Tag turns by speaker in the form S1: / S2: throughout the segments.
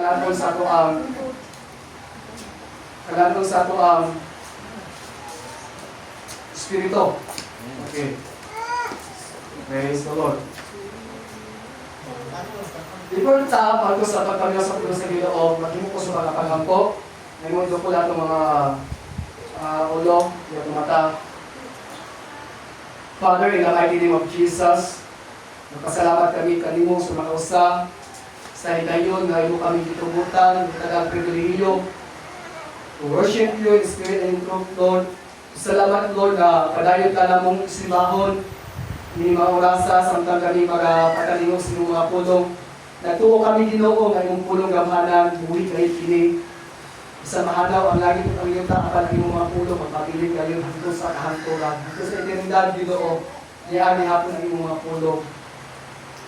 S1: kalanon sa ato ang Espiritu. Okay. Praise the Lord. Before ta, bago sa pagpamilya sa puno sa Ginoo, maghimo ko sa mga paghampo. Naimundo ko lahat ng mga ulo, yung mata. Father, in the mighty name of Jesus, nagpasalamat kami kanimo sa mga usa, sa higayon na imo kami gitubutan, tagang pribilehiyo, to worship you in spirit and in truth, Lord. Salamat, Lord, na padayon ka na mong simahon, ni mga orasa, samtang kami magpatalingog sa iyong mga pulong. Nagtuo kami Ginoo nga imong pulong gamhanan, buhi kahit kini. Sa mahalaw ang lagi ang iyong taapan ang imong mga pulong, magpabiling kayo hangtod sa kahanturan. Hangtod sa eternidad, Ginoo, niyan hapon ang imong mga pulong.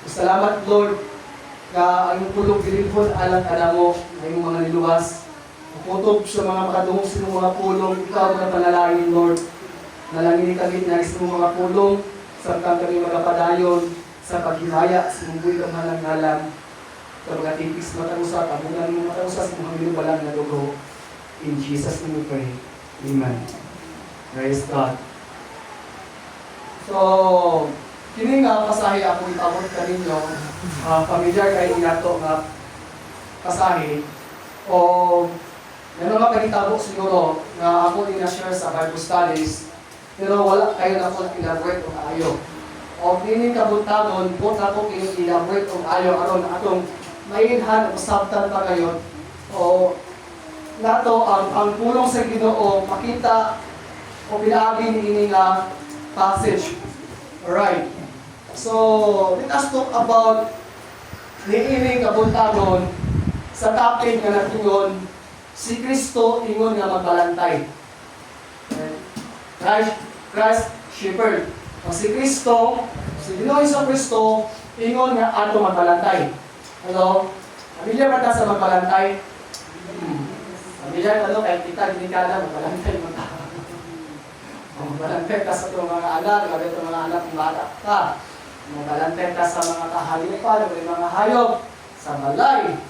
S1: Salamat, Lord, na ang imong pulong dilibhon alang kanamo na imong mga niluwas. Putob sa mga makadungog sa imong mga pulong, ikaw mga panalangin, Lord. Nalangin kami na sa imong mga pulong, samtang kami magapadayon sa paghimaya sa imong buhay gamhanan ngalan. Sa mga tipis matarusa, tabungan mo matarusa sa mga minubalang na dugo. In Jesus' name we pray. Amen. Praise God. So, kini nga pasahe ako itabot kaninyo, familiar kay inato nga pasahe, o yan mga pagitabo siguro nga ako ina-share sa Bible studies, pero wala kayo na ako elaborate o kaayo. O kini kabutagon, po na ko elaborate o kaayo aron atong mainhan o sabtan pa kayo. O nato ang pulong sa Ginoo makita o pinaagi niini nga passage. Alright. So, let us talk about niini kabutagon sa topic nga natingon si Kristo ingon nga magbalantay. Christ shepherd. O si Kristo, si Ginoo sa Kristo ingon nga ato magbalantay. Hello? Pamilyar ba ta sa magbalantay? Pamilyar ano kay kita gini kada magbalantay mo ta. Magbalantay ka sa itong mga anak, gabi itong mga anak ng bata ka. Magbalantay ka sa mga kahalipan, mga hayop, sa balay.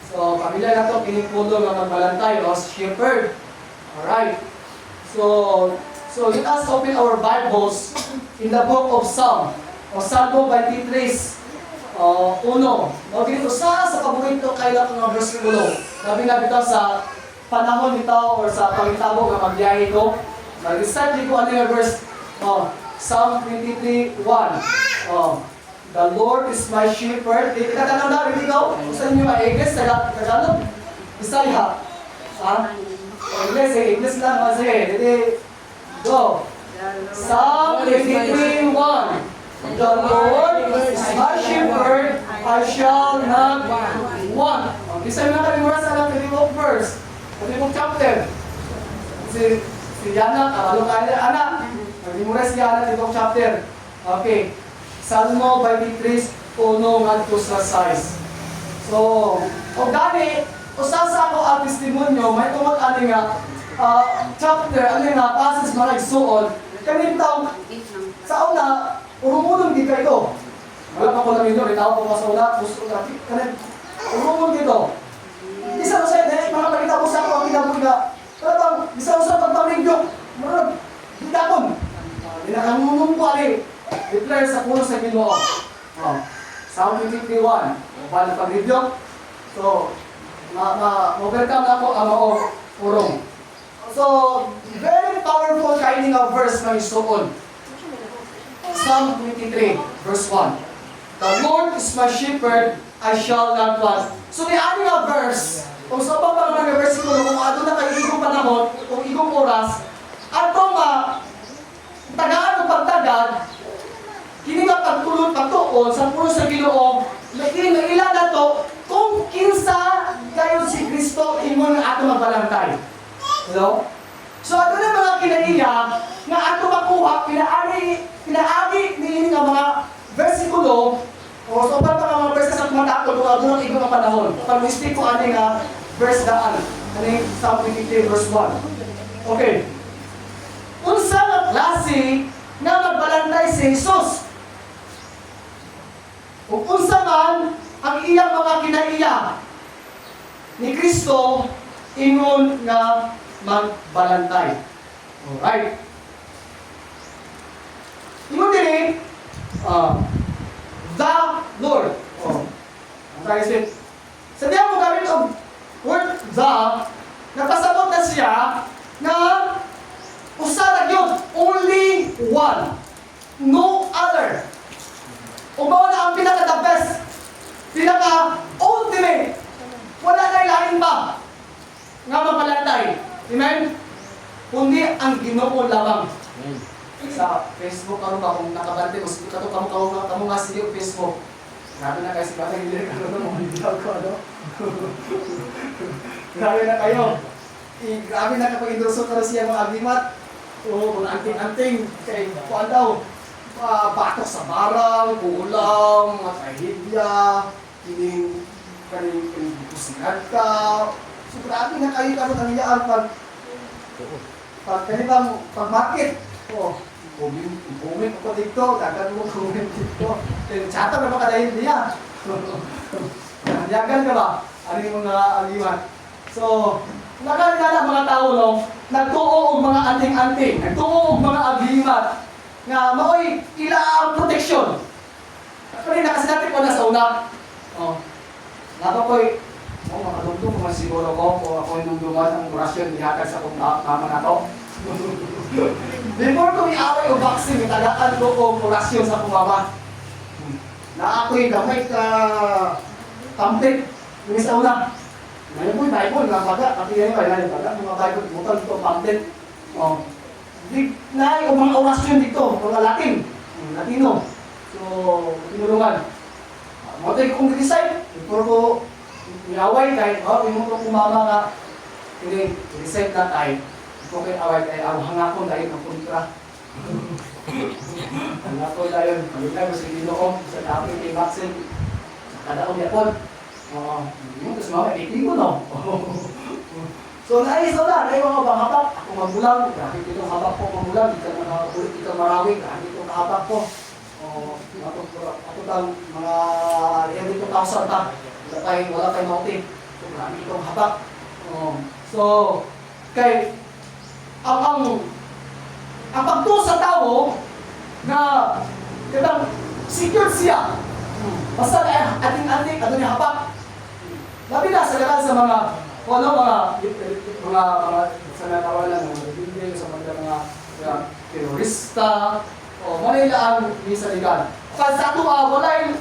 S1: So, pamilyar na ito, pinipulong ng magbalantay o shepherd. Alright. So let us open our Bibles in the book of Psalm. O Salmo 23, 1. O dito sa paborito kayo lang ng versikulo. Sabi na dito sa panahon nito or sa pangitabo ng magbiyahe ko. Mag-recite ko ano yung verse. Psalm 23, 1. The Lord is my shepherd. Ikatanong na, hindi ko. Gusto niyo ma-English, Tagalog. Bisaya. English lang. Sige, hindi. Go. Psalm 23, 1. The Lord is my shepherd, I shall not want. Isa na kami mura sa alam, 30 verse. 30 chapter. Si Yana, ano kaya anak? Mura si Yana, 30 chapter. Okay. Salmo 23, puno nga ito sa size. So, o gani, usasa ako ang testimonyo, may tumag-ani nga, chapter, ano nga, passage na nagsuon, kanintang, sa una, urumulong di kayo. Wala pa ko lang yun, itawag ko sa una, urumulong dito. Isa ko sa'yo, mga pagkita ko sa ako, ang kinabog nga, talagang, isa ko sa pagpamigyo, marag, hitakon. Dinakangunong po, declare sa puno sa Ginoo. Psalm 23:1. Bala pag-review. So, ma-overcome ako ang mga urong. So, very powerful kainin ng verse ng isuon. Psalm 23, verse 1. The Lord is my shepherd, I shall not want. So, may ani nga verse, kung sa pa mga versikulo, kung ato na kayo igong panahon, kung igong oras, ato nga, tagaan o pagtagad, kini nga pagtulot pagtuon sa puno sa Ginoo, ilan na to kung kinsa kayo si Kristo ingon nga ato magbalantay. Hello? So ato na mga kinaiya nga ato makuha pinaagi ni nga mga versikulo o so pa mga verse sa matato kung adunang igong nga panahon. Pag-stick ko ani nga verse daan. Ani Psalm 23 verse 1. Okay. Unsa nga klase nga magbalantay si Jesus? Kung unsa man ang iyang mga kinaiya. ni Kristo ingon nga magbalantay. Alright. Ingon din the Lord. Ang tayo sin. Sa diyan mo gamit ang word the, napasabot na siya na usa ra gyud, only one. No other. O mao na ang pinaka-the best, pinaka-ultimate. Wala na ilahin pa nga mapalantay. Amen? Kundi ang Ginoo lamang. Sa Facebook karon ba kung nakabante mo sige kato kamo nga sige Facebook. Grabe na kasi baka hindi ka mo video ko ano. Grabe na kayo. Grabe na kapag endorso ka siya mga agimat. O kung anting-anting kay kuan daw. Batok sa barang, kulang, matahidya, kining pusingan ka. So grabe na kayo karon ang iyaan pag kanibang pag-market. Comment ko dito, dagan mo comment dito. Chata na ba kadahin niya? Yagan ka ba? Ano yung mga agiman? So, nakalala mga tao, no? Nagtuo og mga anting-anting, nagtuo og mga agimat, nga maoy ila ang protection. Kanina kasi natin ko na sa una. Nato ko'y, mga dugtong mga siguro ko, kung ako yung dumas ang orasyon, ihatag sa kong tama na to. Before ko i-away o vaccine, itagaan ko kong orasyon sa kumama. Na ako'y gamay ka template, yung sa una. Ngayon po'y Bible, nga baga, pati yan yung baga, mga Bible, butal dito, template. Na yung mga orasyon dito, mga Latin, Latino. So, tinulungan. Mga tayo kong decide, before ko i-away kahit, yung mga kumama nga, hindi, decide na tayo. Kung kayo away tayo, hangakon tayo ng kontra. Hangakon tayo, malulay mo sa Ginoo, sa dami kay vaccine, sa kadaong yapon. Yung tapos mga iting ko, no? So, naisaw na yung mga banghabak. Ako magulang, grabe itong habak ko magulang, ikang marawing, grabe itong habak ko. Ako tang mga every 2,000 ta, wala tayong motive. So, grabe itong habak. So, kay ang pagtuo sa tao na kitang secure siya. Basta ating-ating ato ni habak. Labi na sa mga sa natawalan ng mga sa mga terorista o manila ang misaligan. Kasi sa ito walay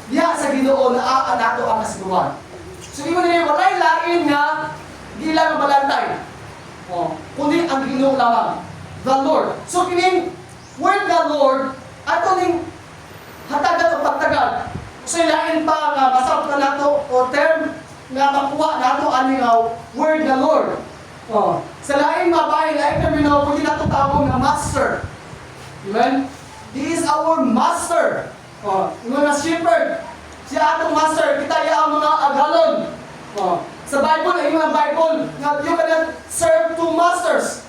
S1: diya sa Ginoo na nato ang kasiguan. So di mo nila walay lain nga gila nga balantay. Kundi ang Ginoo lamang, the Lord. So kining word the Lord ato ning hatagan o pagtagal. So ilain pa nga basab na nato o term nga makuha nato ani nga word the Lord. Sa lain mabay, lain termino pwede nato tawag nga master. Amen? He is our master. Mga shepherd. Siya atong master. Kita ang mga agalon. Sa Bible, ay mga Bible, nga you cannot serve two masters.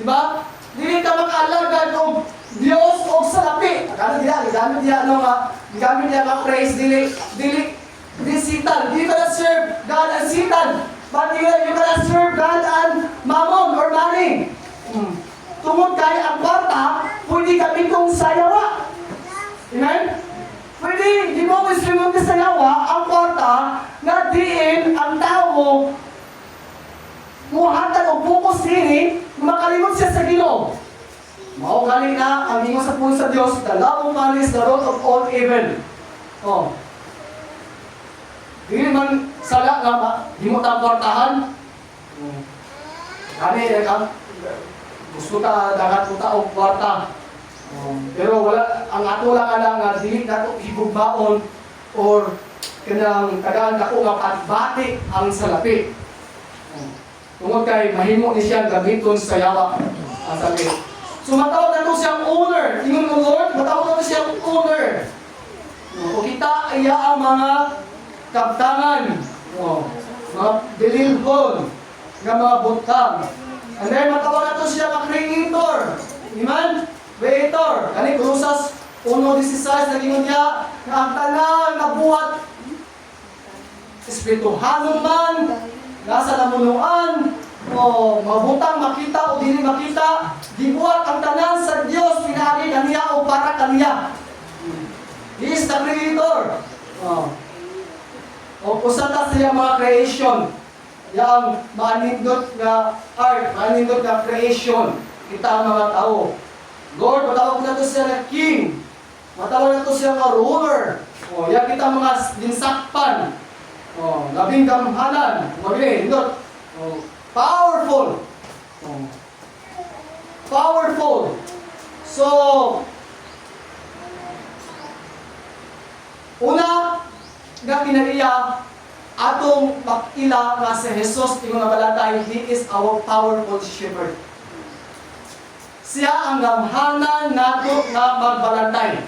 S1: Diba? Dili ka mag-alagad o Diyos o salapi. Gamit niya nga praise, dili Satan. You cannot serve God and Satan. But you cannot serve God and mammon or money. Tungod kay ang kwarta, pwede kami kong sayawa. Amen? Pwede, di mo Muslim ka sayawa, ang kwarta, na diin ang tao, muhatan o focus dini, makalimot siya sa Ginoo. Mao galing na ang ingon sa puso sa Dios, the love of money is the root of all evil. Dili man sala nga di mo ta kwartahan. Kani gusto ta dagat mo ta og kwarta. Pero wala ang ato lang nga dili nato higugmaon or kanang tagaan dako nga pagbati ang salapi. Tungod kay mahimo ni siya gamiton sa yawa ang salapi. So matawag nato siyang owner. Ingon ng Lord, matawag nato siyang owner. Kung kita iya ang mga kaptangan, mga bililhon, mga butang. And then matawag nato siya mga creator. Amen? Creator. Kani Colossus 1:16 naging niya na ang tanan na buhat espirituhanon man, nasa namunuan, o mabutang makita o dili makita, gibuhat ang tanan sa Dios pinaagi kaniya o para kaniya. He is the creator. O kusata siya mga creation. Yang manindot nga art, manindot nga creation. Kita ang mga tao. Lord, matawag na ito siya na king. Matawag na ito siya nga ruler. O, yan kita mga dinsakpan. O, labing gamhanan. Mabili, hindot. O, powerful. O, powerful. So, una, nga kinaiya, atong pakila nga si Jesus, tingong nabalatay, He is our powerful shepherd. Siya ang gamhanan nato nga magbalantay.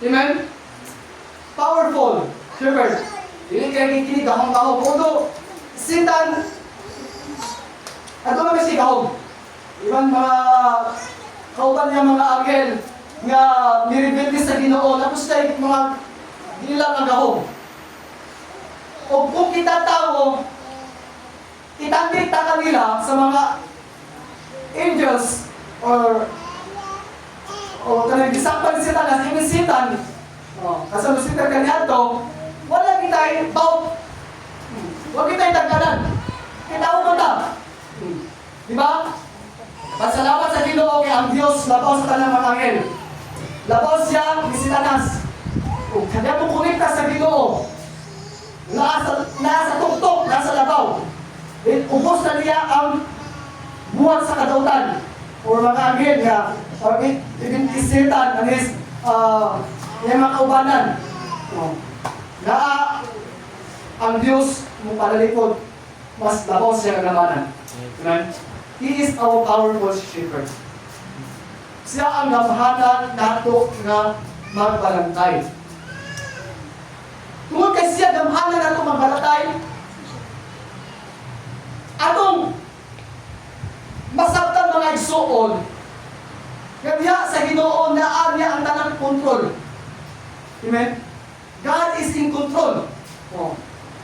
S1: Amen? Powerful shepherd. Dili kay kikinig gahong-gahong. Kundo, sintan, ato naman si gahong. Iban mga kauban niya mga agel nga niribindi sa Ginoo. Tapos tayo mga nilang ang gahong. O kung kita tao, itandita kanila sa mga angels or kanang gisakpan sila na imisitan, kasama sila kanyato, wala kita baut, wala kita itagkanan. Kita mo ta. Diba? Pasalamat sa Ginoo kay ang Dios labaw sa tanang mga anghel. Labaw siya ni Satanas. Kung kanya mo kunikta sa Ginoo, nasa tuktok, nasa labaw. Ubos na niya ang buwan sa kadautan. Or mga anghel nga, even Satan and his yung mga kaubanan. Na ang Diyos mo palalikod, mas labaw siya kagamanan. Amen? He is our powerful shepherd. Siya ang gamhanan nato nga magbalantay. Tungod kay siya gamhanan nato magbalantay, atong masabtan mga igsuon, kaya sa Ginoo na niya ang tanang kontrol. Amen? God is in control.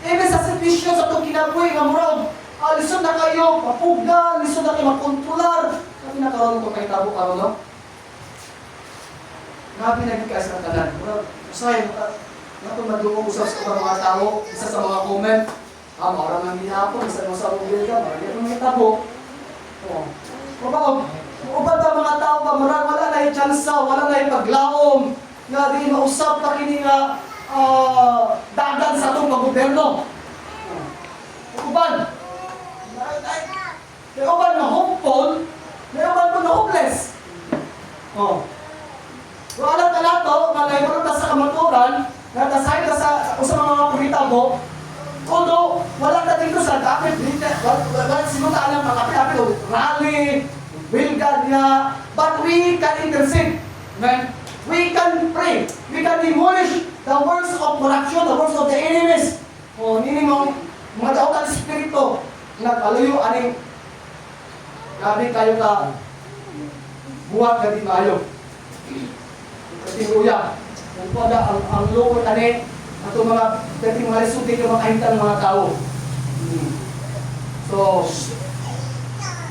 S1: Even sa sitwasyon sa itong kinabuhi, nga murag, lisod na kayo, papuga, lisod na kayo magkontrolar. Kasi nakaroon ito kay tabo karoon, no? Grabe na yung kaas ng tanan. Usay, nato madungong usap sa mga tao, isa sa mga comment, marang nang ginapon, isa mo sa mobil ka, marang ito mga tabo. Uban ba mga tao ba, marang wala na yung tsansa, wala na yung paglaom, nga di mausap na kini nga dagan sa itong pag-gobyerno. Uban. May uban na hopeful, may uban po na hopeless. Kung alam ka nato, malay ka sa kamaturan, natasay ka sa mga purita mo, although wala ka dito sa kapit, wala sinuta alam mga kapit, rally, wilgad niya, but we can intercede. Amen? We can pray. We can demolish the works of corruption, the works of the enemies. Nini mong mga daotan espiritu, nagpaluyo, aning grabe kayo ka buhat na di maayo. Katinguya. Kung po na ang lukot ani, ato mga dating mga resulti ng mga kahintan ng mga tao. So,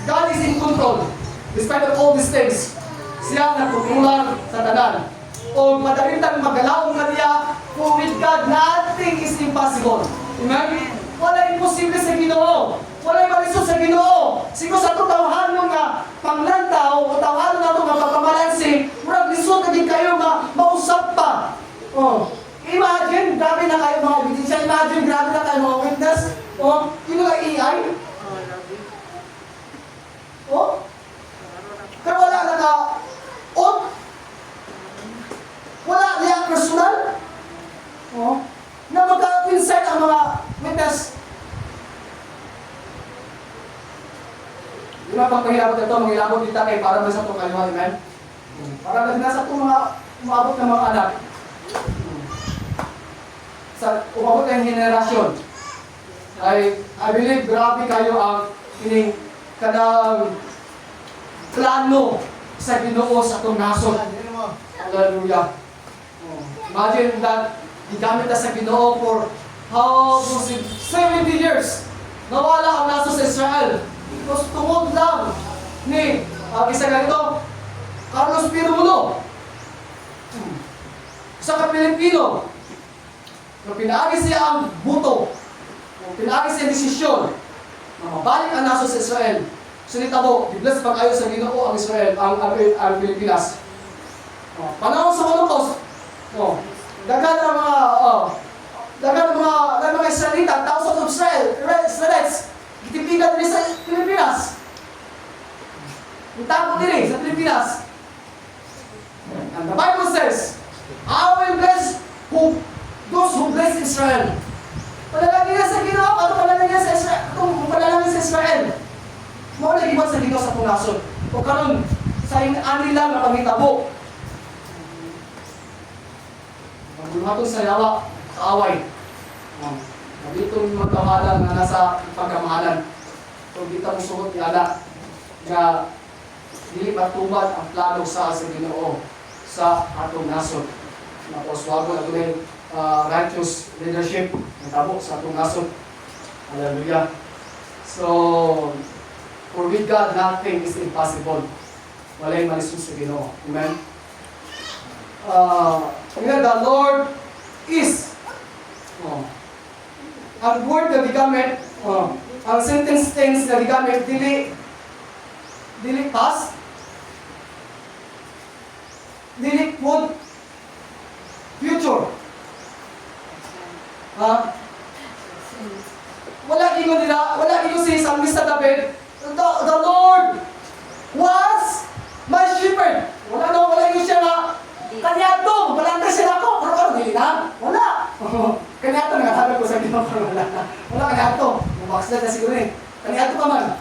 S1: God is in control. Despite of all these things, siya nagtutulong sa tanan. O madalintang magalaong na niya, for with God, nothing is impossible. Amen? Wala imposible sa Ginoo. Wala malisod sa Ginoo. Siguro sa ito tawahan nyo nga panglantaw o tawahan na ito nga pagpamalansi, murag lisod na din kayo mausap pa. Imagine, grabe na kayo mga ebidensya. Imagine, grabe na kayo mga witness. Yun nga AI. Pero wala na ka wala niya personal. Na magka-insight ang mga witness. Di ba pag mahilabot ito, mahilabot kita kay para ba sa itong kayo, amen? Para ba nasa itong mga umabot ng mga anak. Sa umabot ng henerasyon. I believe grabe kayo ang kining kanang plano sa Ginoo sa itong nasod. Hallelujah. Imagine that gigamit na sa Ginoo for How was it? 70 years. Nawala ang naso sa Israel. Because tungod lang ni isa ganito, Carlos Pirulo. Isa ka Pilipino. Kung pinaagi siya ang buto, kung pinaagi siya ang desisyon, na mabalik ang naso sa Israel, salita mo, i-bless pag-ayo sa Ginoo ang Israel, ang Pilipinas. Panahon sa Holocaust, dagan ang mga Israelita, thousands of Israelites, gitipigan din sa Pilipinas. Itapo din sa Pilipinas. And the Bible says, I will bless those who bless Israel. Palalangin na sa Ginoo, palalangin sa Israel, palalangin sa Israel. Mao na giban sa Ginoo sa punason. O karon sa ani lang na pangitabo. Magdumatong sa yawa, kaaway. Dito magkamahalan na nasa pagkamahalan. Kung dito mo sugot yala na dili matubad ang plano sa Ginoo sa atong nasod. Napaswago na ito righteous leadership na tabo sa atong nasod. Hallelujah. So, for with God, nothing is impossible. Walay malisod sa Ginoo. Amen? The Lord is ang word na gigamit, ang sentence tense na gigamit, dili past, dili would, future. Wala ingon si Psalmista David, the Lord was my shepherd. Wala ingon siya nga, kanyato, balanta siya ako, pero dili na, wala. Kanyato, nagatalag ko sa Ginoo, pero wala kanyato. Mabaksla na siguro kanyato pa man.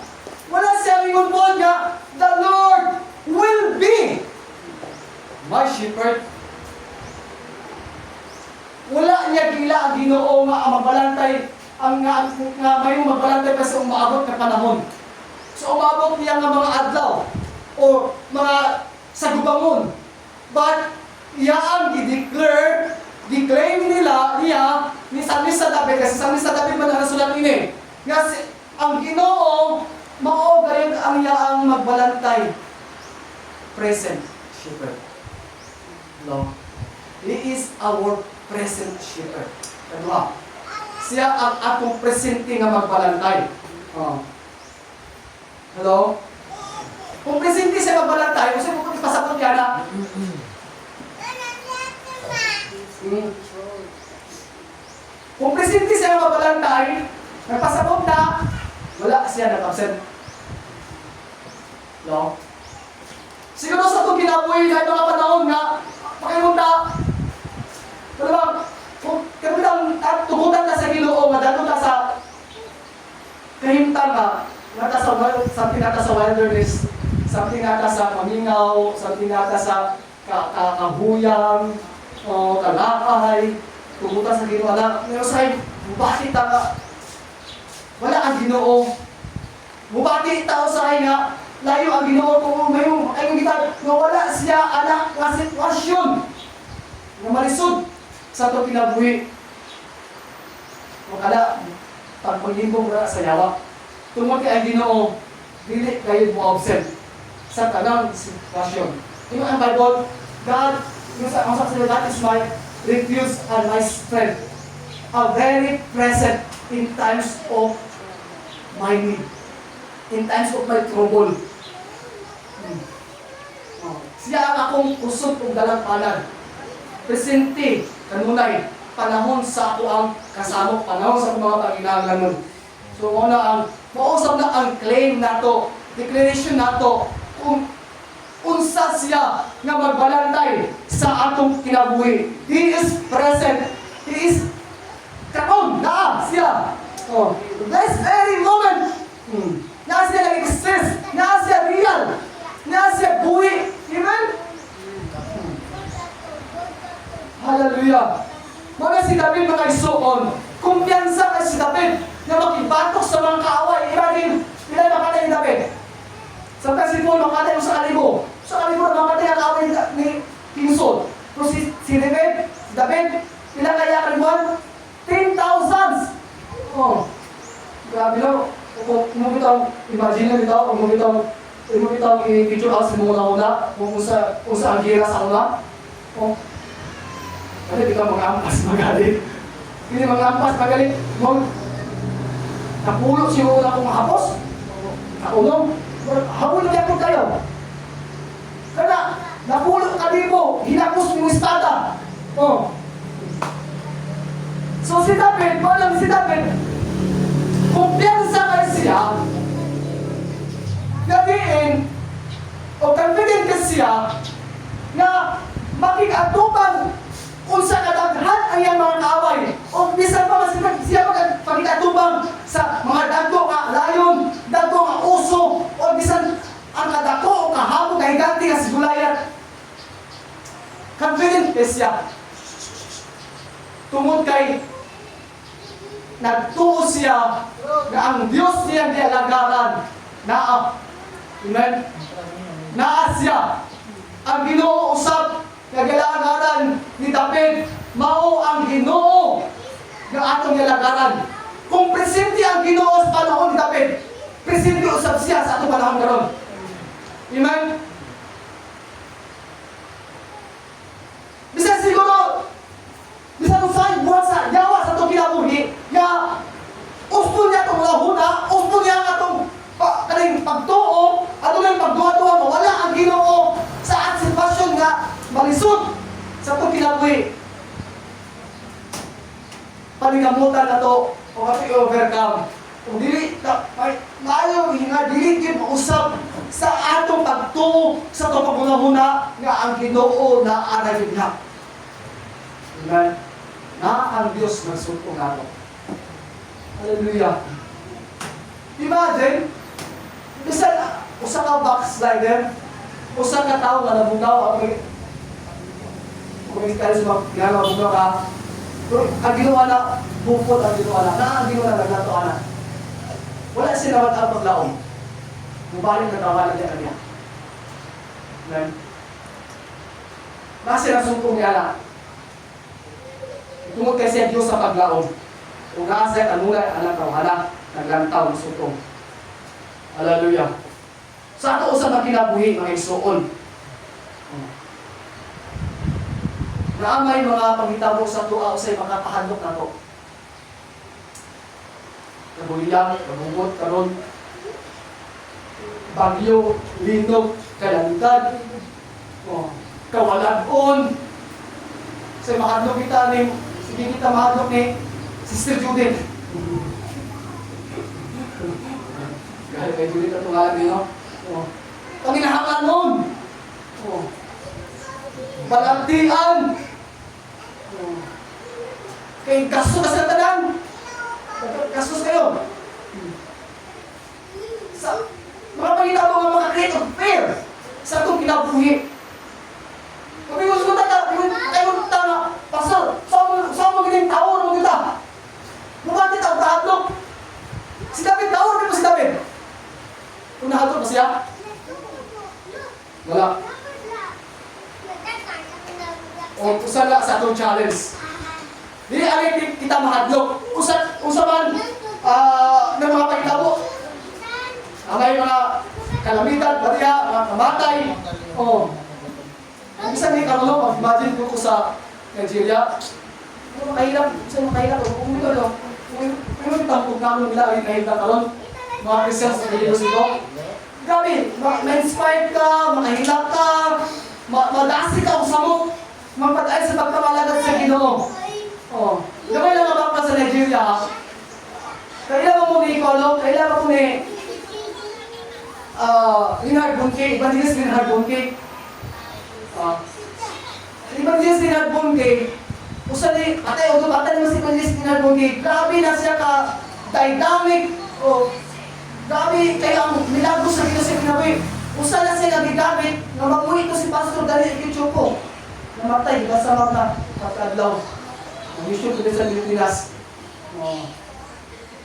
S1: Wala siya ingon po nga, the Lord will be my shepherd. Wala niya gila ang Ginoo nga mabalantay ang nga may mabalantay pa sa umaabot na panahon. So umaabot niya nga mga adlaw o mga sagubangon. But iya ang declare nila niya ni Psalmista David, kasi Psalmista David man ang nasulat ini. Nga ang Ginoo mao gayud ang iyaang magbalantay. Present shepherd. No. He is our present shepherd. Kadua. Siya ang atong presente nga magbalantay. Hello? Kung presente siya magbalantay, kasi kung pasabot yan na, kung presente siya magbalantay, nagpasabot na, wala siya nag-absent. No? Siguro sa itong ginabuhi na mga panahon nga, pakimunta, kung tugutan na sa Ginoo, madalo na sa kahimtang something nata sa wilderness, something nata sa mamingaw, something nata sa kahuyang, kalakay, tugutan sa Ginoo na, pero sa'yo, bakit wala ang Ginoo. Mubati tao sa nga, layo ang Ginoo kung may kita, wala siya anak nga sitwasyon na malisod sa ito pinabuhi. Makala, pagpaglimbong na sa yawa. Tungkol kay ang Ginoo, dili kayo mo absent sa tanang sitwasyon. Yung ang Bible, God, yung sa God is my refuge and my strength. A very present in times of my need. In times of my trouble. Siya ang akong kusog kong dalampanan. Presente, kanunay, panahon sa ako ang kasamok, panahon sa akong mga panginahanglanon. So, muna ang, mausap na ang claim nato, declaration nato, kung unsa siya nga magbalantay sa atong kinabuhi. He is present. He is karon na siya. This very moment. Na siya nag-exist. Na siya real. Na siya buhi. Amen? Hallelujah. Mga si David mga isuon. Kumpiyansa kay si David na makibatok sa mga kaaway. Imagine, ilan makatay ni David? Samtang si Paul makatay mo sa kalibo. Sa kalibo na makatay ang kaaway ni King Saul. Pero si David, ilan kaya kalibuan? 10,000. Grabe no. Kung mo bitaw, imagine na bitaw, kung mo bitaw i-picture out sa mga una, kung sa ang gira sa una. Oh. Ano bitaw mga ampas magalit. Hindi mga ampas magalit. Napulot siya una kong hapos. Nakulong. Habol niya po kayo. Kaya, napulot ka din mo. Hinapos mo espada. Oh. So si David, paano si David? Kumpiyansa kay siya. Nadiin, o confident ka siya, na makikatubang kung sa kadaghan ang iyang mga kaaway. O bisan pa siya makikatubang sa mga dago ka layon, dago ka uso, o bisan ang kadako o kahapon kahiganti nga si Goliath. Confident ka siya. Tungod kay nagtuo siya na ang Diyos niya dialagaran. Naa. Amen? Naa siya. Ang Ginoo usab nga gilagaran ni David, mao ang Ginoo nga atong gilagaran. Kung presente ang Ginoo sa panahon ni David, presente usab siya sa atong panahon karon. Amen? Bisan siguro, bisan usay buhat sa yawa sa itong kinabuhi, nga usto niya itong lahuna, usto niya ang atong kaning pagtuo, ato lang pagduwa-duwa, mawala ang Ginoo sa at sitwasyon nga malisod sa itong kinabuhi. Panigamutan na to, o kasi overcome. Kung dili, maayo nga dili gyud mausap sa atong pagtuo sa itong paghuna-huna nga ang Ginoo na aray na. Amen. Na ang Diyos nagsulto nato. Hallelujah. Imagine, bisan usa ka backslider, usa ka tao nga nabugaw ang kaya sa mga nabugaw ka, ang ginawa na, bukod ang ginawa na ang ginawa na naglato na. Wala siya naman ang paglaom. Mubalik na tawalan niya kanya. Amen. Nasa nasumpong niya na. Tungod kay siya Diyos sa paglaom. Kung nasa kanulay, anak tao, anak, naglantaw, masutong. Hallelujah. Sa ato usap na kinabuhi, mga isuon. Naamay mga pangitabo sa tuwa, usay makapahandok na to. Nabuliyang, nabugot, karon, bagyo, linog, kalamidad, kawalan-on. Sa mahadlok kita ni, sige kita mahadlok ni Sister Judith. Kahit kay Judith at tungalan niyo, panginahangan nun. Balantian. Kay gasto ka sa tanan. Gastos kayo. Sa mga pangitabo nga mga create of fear sa itong kinabuhi. Kung yung gusto tayo tanga, pasal, saan mo gining tao mo kita? Mabati tao, tahadlok. Si David, tao rin mo si David. Kung nahadlok pa siya? Wala. O, usala sa itong challenge. Dili alay kita mahadlok. Usaman ng mga pagtabo. Ang may mga kalamitan, bariya, mga kamatay. O, isang ni Carlo, mag-imagine ko sa Nigeria. Makahilap, isang makahilap. Kung ito, kung ito tampog namin nila ay kahilap karon, mga Christians sa Diyos ito. Grabe, ma-inspired ka, makahilap ka, madasi ka o samot, magpatayin sa pagkamalagat sa Ginoo. Oh, gamay lang ang bakla sa Nigeria. Kailangan mo ni Icolo, kailangan mo ni Linhard Bunke, Evangelist Linhard Bunke. Evangelist Linhard Bunke, usa ni atay o batay mo si Evangelist Linhard Bunke. Grabe na siya ka dynamic o grabe kaya ang milagro sa Ginoo sa kinabuhi. Usa na siya nagigamit nga mamuhi ko si Pastor Dali Ikichuko. Namatay sa mga katadlaw. Ang issue ko sa Pilipinas.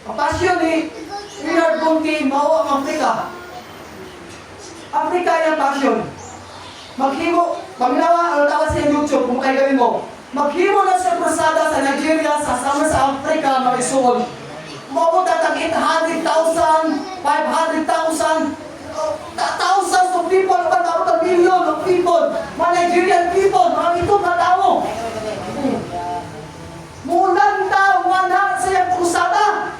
S1: Ang pasyon ni Linhard Bunke mao ang Afrika. Afrika yung pasyon. Maghimo, paminawa, ano tawag sa YouTube, kung kayo gawin mo. Maghimo na sa krusada sa Nigeria, sa sama sa Afrika, mga isuon. Mapunta tag-800 500,000, thousands of people, about a million of people, mga Nigerian people, mga ito na tao. Mulan daw, wala sa iyang krusada.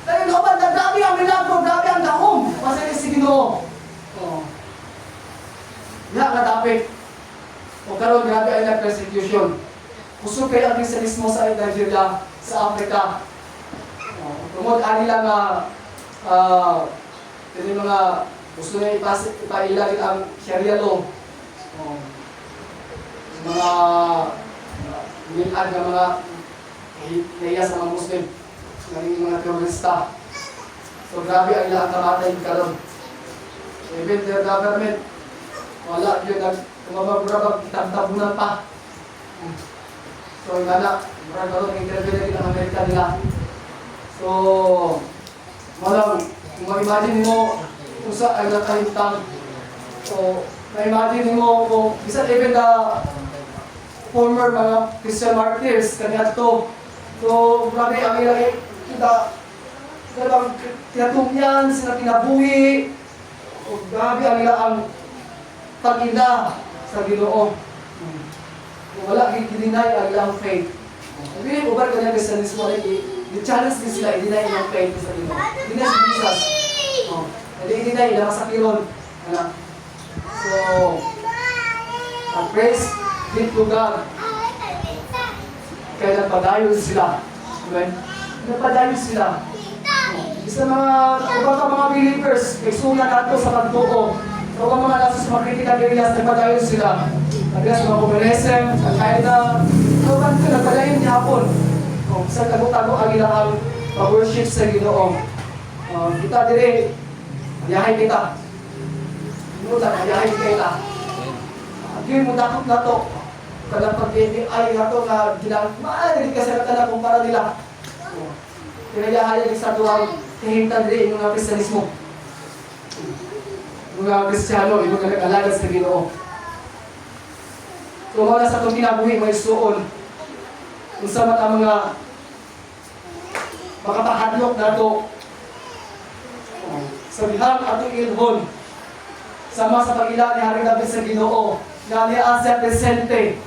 S1: Kaya naman, grabe ang milagro, grabe ang dahom. Masaya si Ginoo. Nga nga dapat. O karon grabe ay nag-persecution. Kusog kayo ang kristiyanismo sa Nigeria, sa Africa. Tungod anila nga yung mga gusto na ipailagin ang Sharia law. Mga milad na mga naiya sa mga Muslim, naging mga terorista. So grabe ang ilang kamatay karon. Even their government, wala yun kumabag-brabag, itabtabunan pa. So yung anak, marang karon ang interview na rin ang Amerika nila. So, walang, kung ma-imagine mo kung saan ang nakahintang. So, ma-imagine mo kung isa even the former mga Christian martyrs kanya to. So, grabe ang ilang talagang tinatumyan, sila kinabuhi. O grabe ang ilang pag-ina sa Ginoo. Kung wala, i-deny ang ilang faith. Hindi, ubar ka niya Christianismo i-challenge din sila, i-deny ang faith sa Ginoo. Hindi na si Jesus. I-deny, ilang masakiron. So, praise be to God. Kaya nagpadayon sila. Amen? Nagpadayon sila. Isa mga believers, may sulat ato sa pagtuo. So, ang mga nasa sa mga critical areas, nagpadayon sila. Nagpadayon sa mga communism, Al-Qaeda. So, nagpadayon niya hapon. Sa tago-tago ang ilang worship sa Ginoo. Kita dire, ayahay kita. Ayahay kita. Agin mo dakot na to. Kadang pag-ay na to na maaari ka sa katala kung para nila. Pinayahay ang isa doang hihintan dire yung mga Kristiyanismo. Yung mga Kristiyano, yung mga nag-alaga sa Ginoo. So mga sa itong kinabuhi, may suon. Kung sa mga makapahadlok na ito sa bihang atong ilhon sama sa pag-ila ni Haring David sa Ginoo na ni Asya presente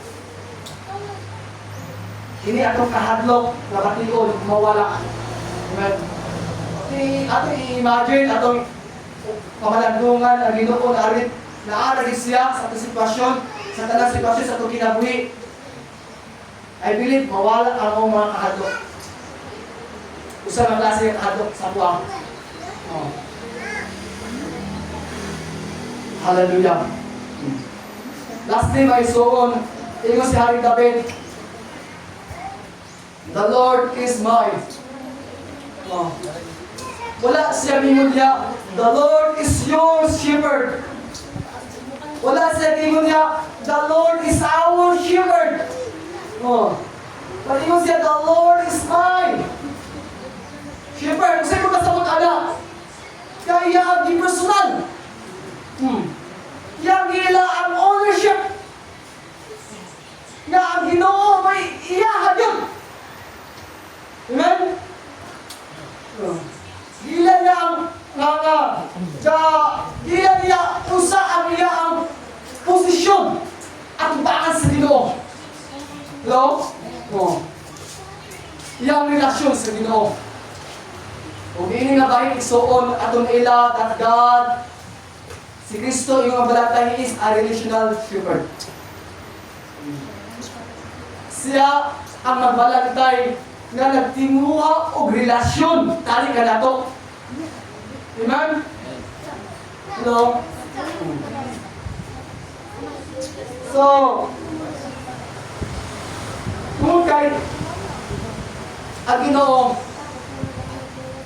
S1: ini atong kahadlok na bation mawala. Amen. Atong i-imagine atong pamalandungan ang Ginoo na arit naaragi siya sa atong sitwasyon, sa tanang sitwasyon sa atong kinabuhi. I believe mawala ang mga kahadlok. Usa ang klase ng kahadlok sa buwang. Hallelujah. Lastly, may suon. Ingo si Haring David. The Lord is mine. Wala siya mingunya. The Lord is your shepherd. Wala siya mingunya. The Lord is our shepherd. Palingon siya, the Lord is mine. Shepherd, kasi mo kasabot ala. Kaya di personal. Yang ila ang ownership. Nga ang Ginoo may iyahan yun. Amen? Gila niya ang gila niya usa ang iya ang posisyon at baan sa Ginoo. Hello? Iyang relasyon sa Ginoo. Kung ini nga bahin igsuon atong ila that God, si Kristo yung balantay is a relational shepherd. Siya ang magbalantay na nagtinguha og relasyon tali ka nato. Amen? Hello? So, kung kahit ang Ginoo,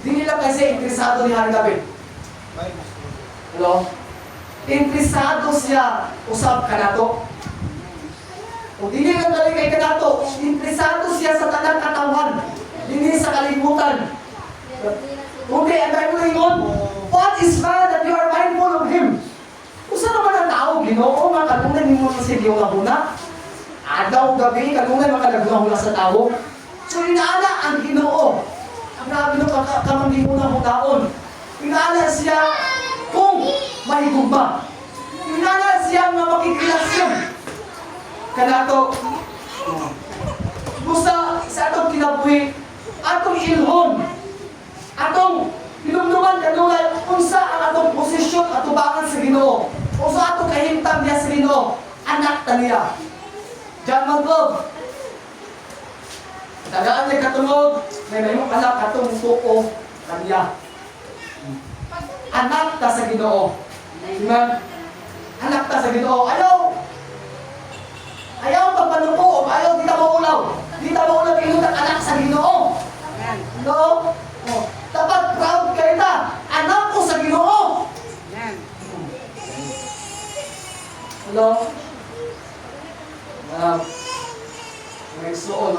S1: di nila kasi interesado ni Haring David. Hello? Interesado siya usab ka nato. O dili lang talaga kay kanato, interesado siya sa tanang katawan, dili sa kalibutan. Okay, ang tayo ingon, what is man that you are mindful of him? Usa naman ang tao, Ginoo, makalunan mo sa Diyo nga huna. Adaw gabi, kalunan makalaguna huna sa tao. So inaala ang Ginoo. Ang grabe no kamang hindi muna mutaon. Inaala siya kung mahigugma. Inaala siya nga makikrelasyon. Kanato, busa sa atong kinabuhi, atong ilhon, atong hinumduman kanunay, unsa ang atong posisyon at tubangan sa Ginoo. Unsa atong kahimtang niya sa Ginoo, anak ta niya. Diyan man ko. Tagaan niya katungod, may mayroong anak katong tuko kaniya. Anak ta sa Ginoo. Amen? Anak ta sa Ginoo. Ayaw pagpanupo, ayaw di ta maulaw. Di ta maulaw inutan anak sa Ginoo. No? Oh, dapat proud kayo ta. Anak ko sa Ginoo. Hello? Nagsuon,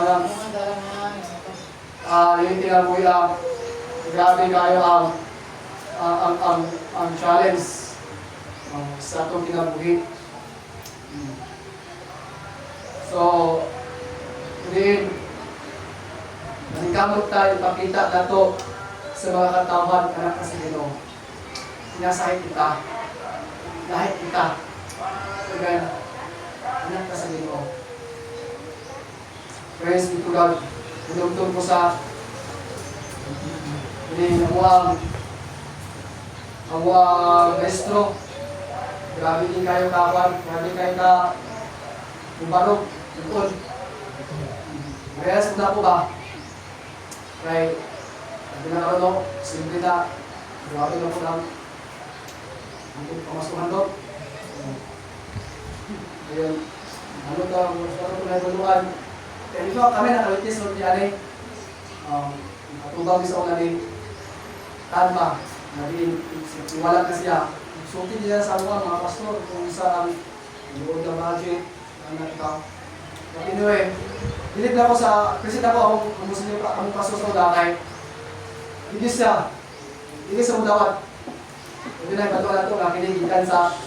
S1: yung tinabuya, grabe kayo ang challenge sa itong kinabuhi. So, rin, nanikamot tayo, ipakita na to sa mga katawan, anak na sa Ginoo. Sinasahit kita. Dahil kita. Amen. Anak na sa Ginoo. Praise be to God. Pinugtong ko sa ang maestro. Grabe din kayo kawan. Grabe kayo ka bumarog. Lukod. Mayas mo na po ba? Right. Sabi na ano, simple na. Grabe na po lang. Ang pamasukan doon. Ayun. Ano ka, ano ko na ibuluan. Kaya ito kami nakalitis ng diyan katubang sa una ni Tanma. Iwala na siya. Sulti niya sa mga pastor kung saan luod na budget. But anyway, bilib na ako sa, kasi na ako akong pastor sa udakay. Hindi siya mudawat. Hindi na ipatuwa na ito na kinigitan sa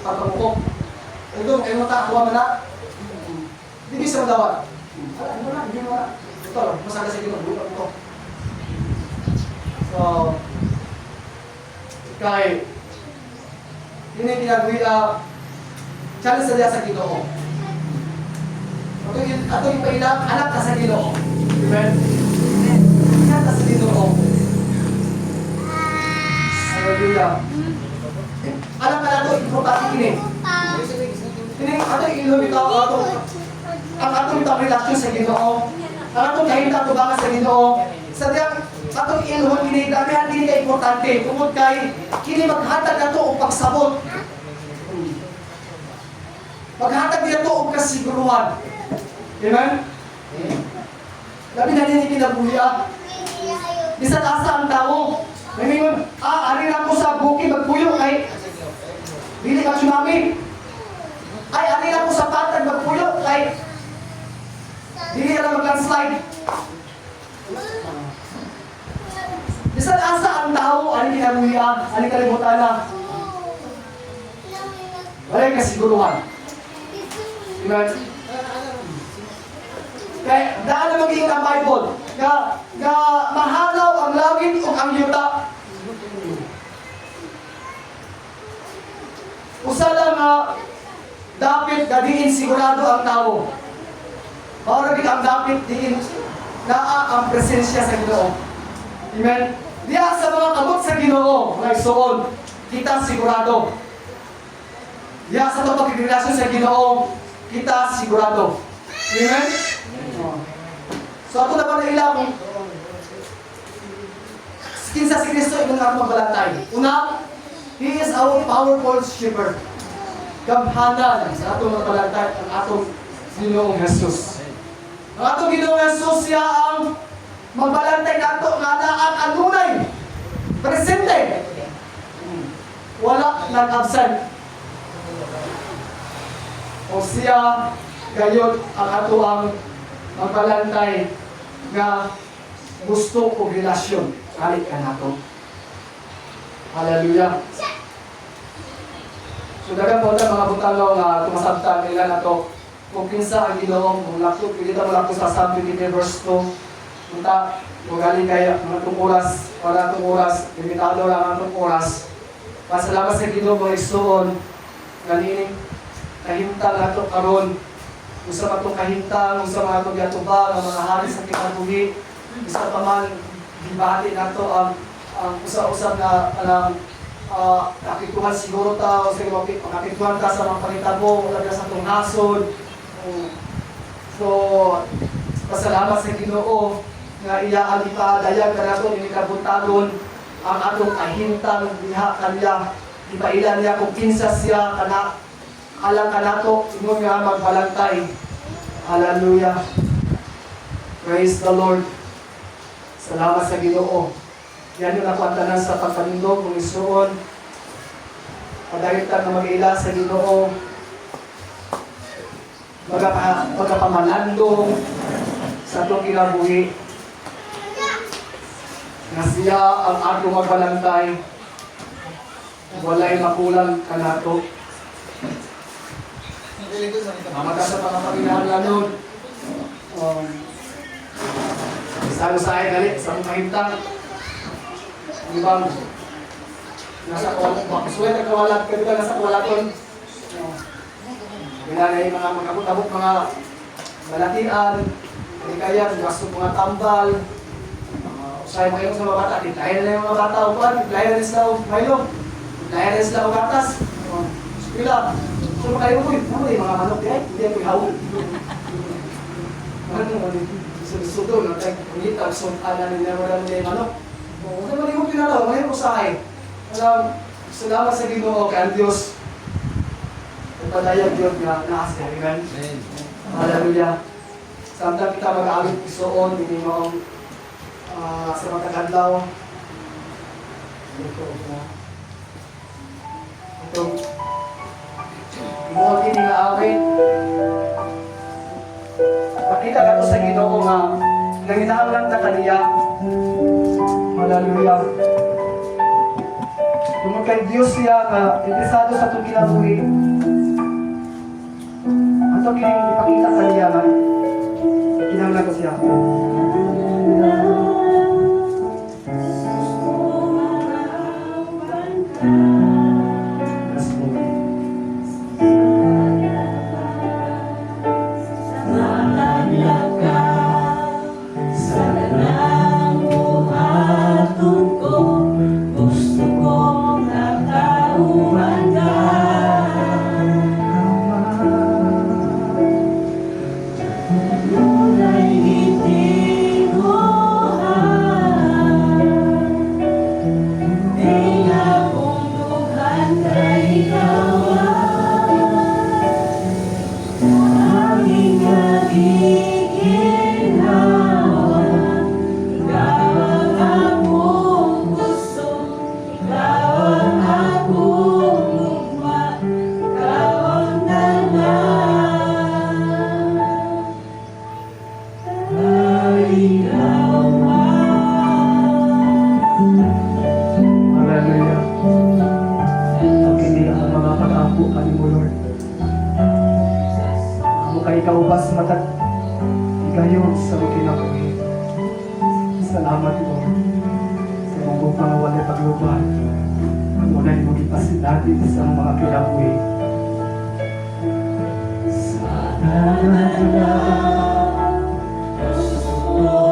S1: pagpamukok. Ito, kayo matakuha mo na. Hindi siya mudawat. Hindi mo na. Ito, masaga sa Ginoo, buka mo. So, kay ini pinagwila challenge sa diya sa Ginoo. Ato yung pailang anak ka sa Ginoo. Amen? Anak ka sa Ginoo. Hallelujah. Alam ka na ito, importante kini. Kini, ato yung ilong ito, ang atong itong relasyon sa Ginoo. Ang atong kahintang tubangan sa Ginoo. Sa diyang atong ilhon kini, damihan kini ka importante. Tungod kay, kini maghatag na ito o pagsabot. Maghatag na ito o kasiguruhan. Amen? Labi na nini kinabuya. Bisan asa ang tao. May mingon, ari na ko sa bukid magpuyo kay dili ka tsunami. Ay, ari na ko sa patag magpuyo kay dili ka mag-landslide. Bisan asa ang tao, ari kinabuya, ari kalibutan na. Wala kasiguruhan. Amen? Kaya daan na magiging ang Bible. Nga mahalaw ang langit o ang yuta. Usa lang nga dapat gadiin sigurado ang tao. Mauragin ang dapat diin naa ang presensya sa Ginoo. Amen? Diya sa mga kabot sa Ginoo, mga igsoon, kita sigurado. Diya sa mga pagkikirelasyon sa Ginoo, kita sigurado. Amen? So ako na ba na ilang kinsa si Kristo ibang ako magbalantay. Una, He is our powerful shepherd. Gamhanan sa atong magbalantay ang atong Ginoong Jesus. Ang atong Ginoong Jesus siya ang magbalantay nato nga ang anunay. Presente. Wala nag-absent. O siya gayod ang ato ang magbalantay nga gusto o relasyon. Kalit ka nato. Hallelujah. So dagang po mga butalaw nga tumasabtan nila na to. Kung kinsa ang Ginoo, kung lakto, pilita mo lang po sa Psalm 23 verse 2. punta, magaling kaya mga itong oras, para itong oras, limitado lang ang itong oras. Pasalamat sa Ginoo mga igsoon, ganining kahimtang nato karon, usa pa itong kahimtang, usa mga itong yatubang, ang mga hari sa kinabuhi, isa pa man, gibati nato ang usa-usap na nakituhan siguro ta, o siguro makituhan ta sa mga panitabo, wala sa itong nasod. So, pasalamat sa Ginoo nga iya ang ipaadayag ka nato ini kabuntagon ang atong kahintang diha kanya ipailan niya kung kinsa siya kana alang ka nato ingon nga magbalantay. Hallelujah, praise the Lord. Salamat sa Ginoo. Yan yung nakuantanan sa pagpanindog ng Isuon, padayotan na mag-ila sa Ginoo, magkapamanandong sa itong kinabuhi na siya ang atong magbalantay, walay makulang ka nato. Mamata sa pangapanginahan nun, isano sa akin galit sa mga hintang, di ba? Nasa kawalat, suwet ang kawalat, kasi ba nasa kawalaton? Kailangan yung mga magkabot-abot, mga balatian, hindi kaya, gusto mga tambal, usay mga yung sa mga bata, titlayan na yung mga bata, upuan, titlayan na rin sila o mailong, titlayan na rin sila o gatas. Sila, so makayo mo yun, ano yung mga manok, hindi ako ihawin. Sudo, no? Kumita, suntanan nila wala nila yung manok. Kung ano yung pinalaw, ngayon ko sa akin. Salamat sa Ginoo kay ang Diyos. Ipadayak Diyos nga nakasirigan. Hallelujah. Samtang kita mag-aawit isoon, hindi mo sa mga kadlaw. Itong mo din nga awit. Pakita ka to sa Ginoo nga nanginahanglan ta kaniya. Hallelujah. Kung kay Diyos siya nga interesado sa itong kinabuhi, ato kining ipakita kaniya nga kinahanglan ko siya. Kaubas matag igayon sa mga kinabuhi. Salamat Lord sa mga bukang walay pagluban. Ang unay mo gipasin natin sa mga kinabuhi. Salamat Lord sa mga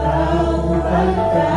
S1: kauban ka.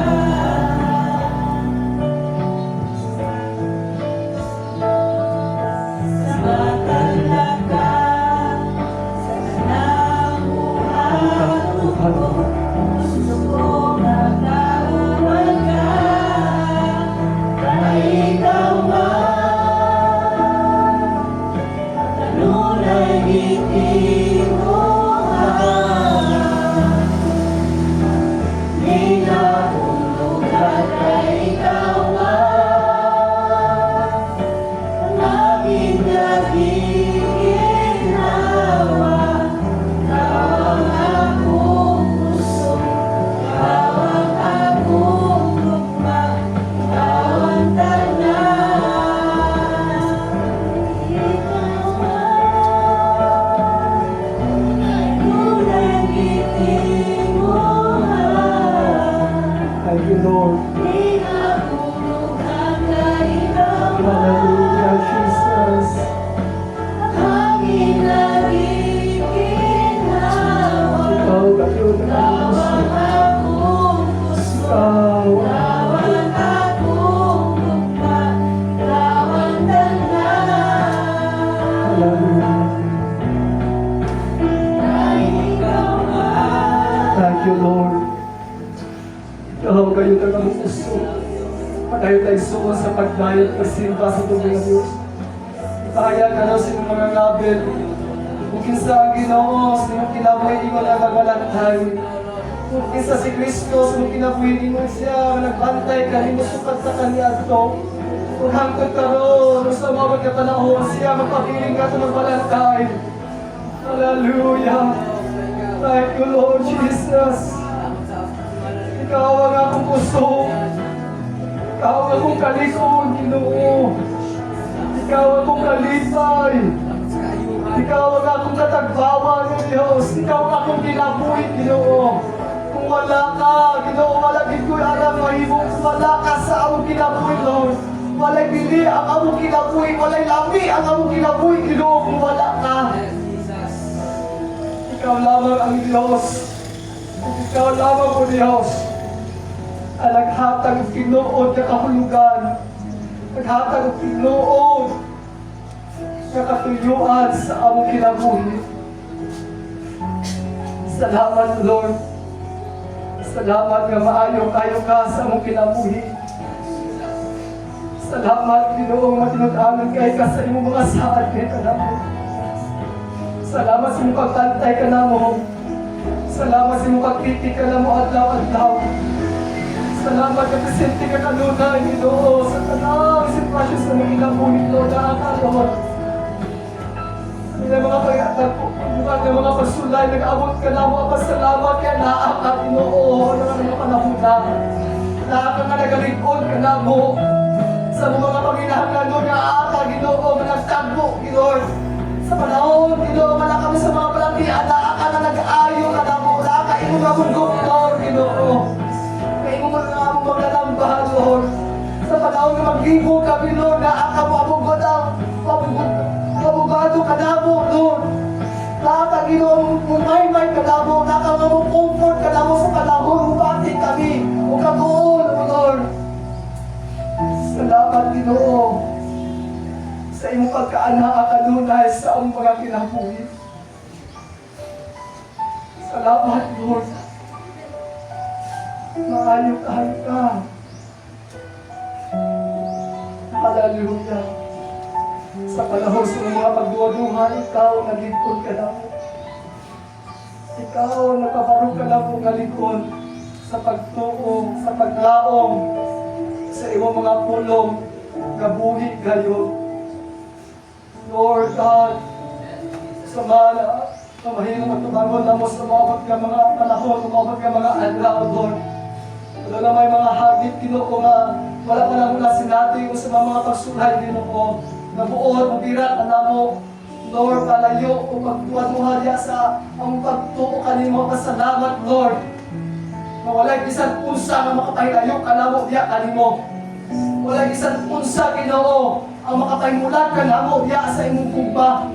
S1: Thank you, Lord. Hallelujah, Jesus. Ikaw, kayo na Thank you, Lord. Ikaw, kayo na ang puso. Patayo tayo suon sa pagdayat pagsimba sa tubig ng Diyos. Kaya ka na sa mga ngabel. Kung sa ang Ginoo, sa iyong kinabuhi mo na magalantay. Kung sa si Kristo, sa iyong kinabuhi mo siya, nagbantay ka, hindi mo sukat sa kanya ito. Kung hanggang karoon, sa mga panahon siya, magpapiling ka sa magbalantay. Hallelujah. Thank you, Lord Jesus. Ikaw ang akong puso. Ikaw ang akong kalikon, Ginoo. Ikaw ang akong kalipay. Ikaw ang akong katagbawan ng Diyos. Ikaw ang akong kinabuhi, Ginoo. Kung wala ka, Ginoo, wala gid ko'y alam mahimo. Kung wala ka sa akong kinabuhi, Lord. Walay bili ang akong kinabuhi. Walay lami ang akong kinabuhi, Ginoo, kung wala ka. Ikaw lamang ang Diyos. Ikaw lamang o Diyos. Ang naghatag ng tinuod na kahulugan. Naghatag ng tinuod na katuyuan sa among kinabuhi. Salamat, Lord. Salamat nga maayo kayo ka sa among kinabuhi. Salamat, Ginoong matinud-anon kay ka sa imong mga saad kay kanamo. Salamat sa imong pagtantay kanamo. Salamat sa imong pagtitik kanamo adlaw-adlaw. Salamat ka presente ka kanunay, Ginoo, sa tanang sitwasyon sa mga kinabuhi, Lord, na Lord. May mga pagbukat ng mga pasulay, nag-abot ka na mga pasalamat kaya naaka, Ginoo, na mga panahon na. Naaka nga nagalikod ka na mo. Sa mga panginahangan doon, naaka, Ginoo, nagtagbo, Ginoo. Sa panahon, Ginoo, na kami sa mga palantian, naaka na nag-ayo ka na mo. Naaka, imo nga mong doktor, Ginoo. Kaya imo nga mong maglalambahan, Lord. Sa panahon na mag-ibo kami, Lord, naaka mo abugod ang abogado ka na mo, Lord. Nakakaginoong may ka na mo, nakakaginoong comfort ka na mo sa panahon, upati kami, o kabuon, O Lord. Salamat, Ginoo, sa iyong pagkaanaa kanunay sa ang mga kinabuhi. Salamat, Lord. Maayo ka. Hallelujah. Sa panahon sa mga pagduwa-duha, ikaw naglikod ka na mo. Ikaw nakabarog ka na mo ngalikod sa pagtuo, sa paglaong, sa iyong mga pulong, gabuhi kayo. Lord God, sa mga mahirap magtubangon na mo sa mga panahon, mga adlaw, Lord. Wala na may mga hagit, Ginoo, nga wala pa na mula sinati o sa mga pagsulay, Ginoo. Nabuod, mabirat, mo, Lord, palayo, o pagtuwa-tuwa niya sa ang pagtuo kanimo. Pasalamat, Lord, na wala'y isang punsa na makapahilayo kanamo diya kanimo. Wala'y isang punsa, Ginoo, ang makapahimulat kanamo diya sa imong kumba.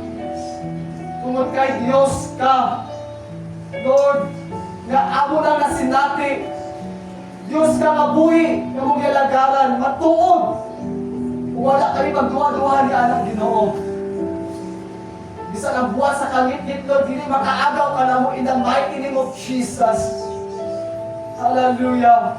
S1: Tungod kay Diyos ka, Lord, nga amo na nasinati. Diyos ka mabuhi, nga mong yalagaran, matuod. Wala kami magduwa-duwa ni anak Ginoo. Bisa ang buwan sa kangit-ngit, Lord, hindi makaagaw ka na mo in the mighty name of Jesus. Hallelujah.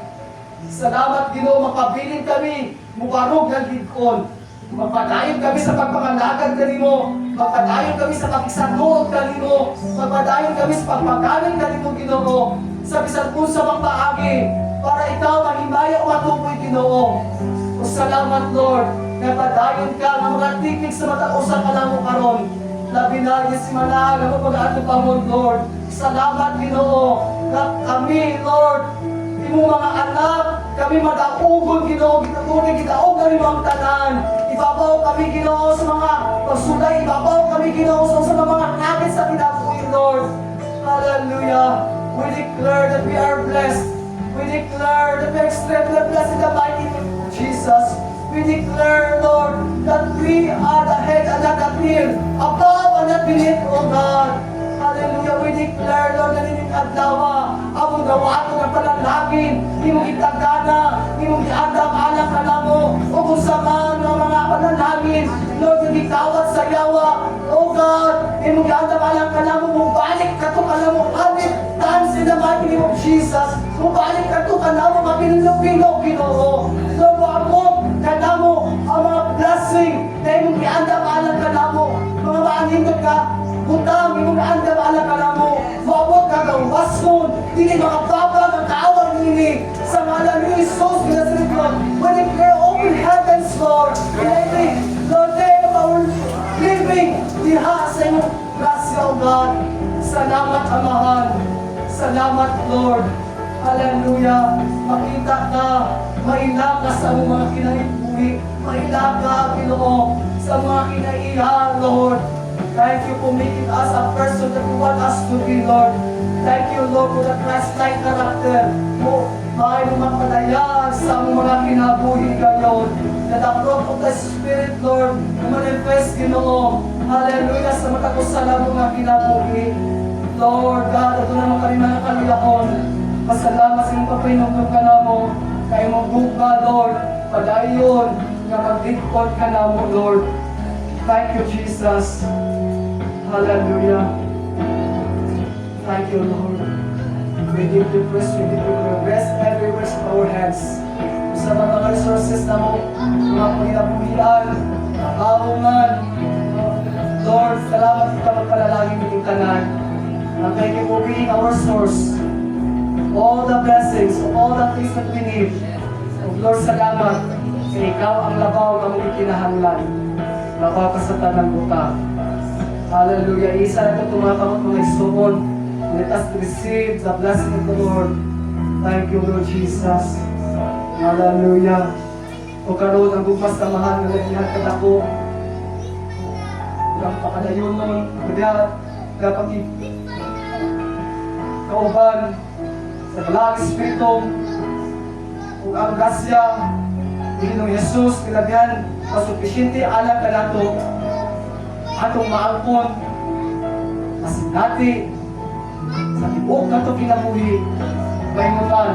S1: Salamat, Ginoo, makabilin kami, mubarog ng gidkon. Magpadayon kami sa pagpamanagad kanimo. Magpadayon kami sa pagkisanuod kanimo. Magpadayon kami sa pagpagaling kanimo, Ginoo. Sa bisan kung sa mga paagi, para ikaw mahimaya o matupoy, Ginoo. O salamat, Lord. Napadayon ka ng mga tikik sa matausan ka na mo karon. Labi na si Manaag ang pag-aato pa mo, Lord. Salamat, Ginoo. Na kami, Lord, imong mga anak, kami mag-augon, Ginoo. Gitatunay, gitaog kami mga tanan. Ibabaw kami, Ginoo, sa mga pagsulay. Ibabaw kami, Ginoo, sa mga nagis sa kinabuhi, Lord. Hallelujah. We declare that we are blessed. We declare that we extend the blessed in the mighty name of Jesus. We declare, Lord, that we are the head and not the tail, above and not beneath, O God. Hallelujah. We declare, Lord, na nining adlaw, among gawa ko ng panalangin, imong itagana, imong iandam alang ka namo, o kung saan ng mga panalangin, Lord, hindi kawat sa yawa, O God, imong iandam alang ka namo, mubalik ka to ka namo, habit, dance in the mighty name of Jesus, mubalik ka to ka namo, mapinulog-pinog, Ginoo. Lord, maamog ka namo, ang mga blessing, na imong iandam alang ka namo, mga maanindot ka, utang, imong andam ala ka namo, maabot ka ng wasmon, dili makababa ng kaawang nini, sa ngalan ni Jesus, Nazareth, we declare open heavens, Lord, in every, Lord, day of our living, diha sa imong grasya, O God. Salamat, Amahan. Salamat, Lord. Hallelujah. Makita ka, maila ka sa mga kinaibuhi, maila ka, Ginoo, sa mga kinaiha, Lord. Thank you for making us a person that you want us to be, Lord. Thank you, Lord, for the Christ-like character mo. Maayon magpadayag sa mga kinabuhi ngayon. That the fruit of the Spirit, Lord, manifest, Ginoo. Hallelujah, sa matakusala mga kinabuhi. Lord God, ito naman kami mga kalilahon. Pasalamat sa iyong papinugtog ka na mo. Kaya mong buka, Lord. Padayon nga mag-dikot ka na mo, Lord. Thank you, Jesus. Hallelujah. Thank you, Lord. We give you praise, we give you the best every works of our hands. Sa mga resources na mo, mga panginabuhian, kaungan, Lord, salamat ka magpalalangin ng tanan. And thank you for being our source. All the blessings, all the things that we need. Lord, salamat. Kaya ikaw ang labaw ng mga kinahanglan. Nakakasatan ng buta. Hallelujah. Isa na ito tumakamot mga isuon. Let us receive the blessing of the Lord. Thank you, Lord Jesus. Hallelujah. O karoon ang bukas na mahal na lahat katako. Ang pakadayon nun. Kaya kapag kauban sa Balang Espiritu kung ang grasya Panginoong Jesus, kinabyan, masupisyente alam ka nato atong maangkon kasi dati sa tibok na ito kinabuhi mayungan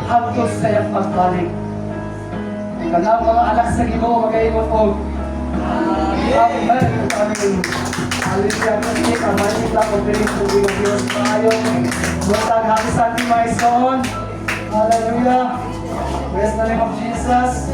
S1: hangtod sa iyang pagbalik. Kanang mga anak sa Ginoo magayon ko. Amen. Amen. Hallelujah. Kasi kamali lang ang piling sa Diyos maayon. Buwatang happy Sunday, my son. Hallelujah. Praise the name of Jesus.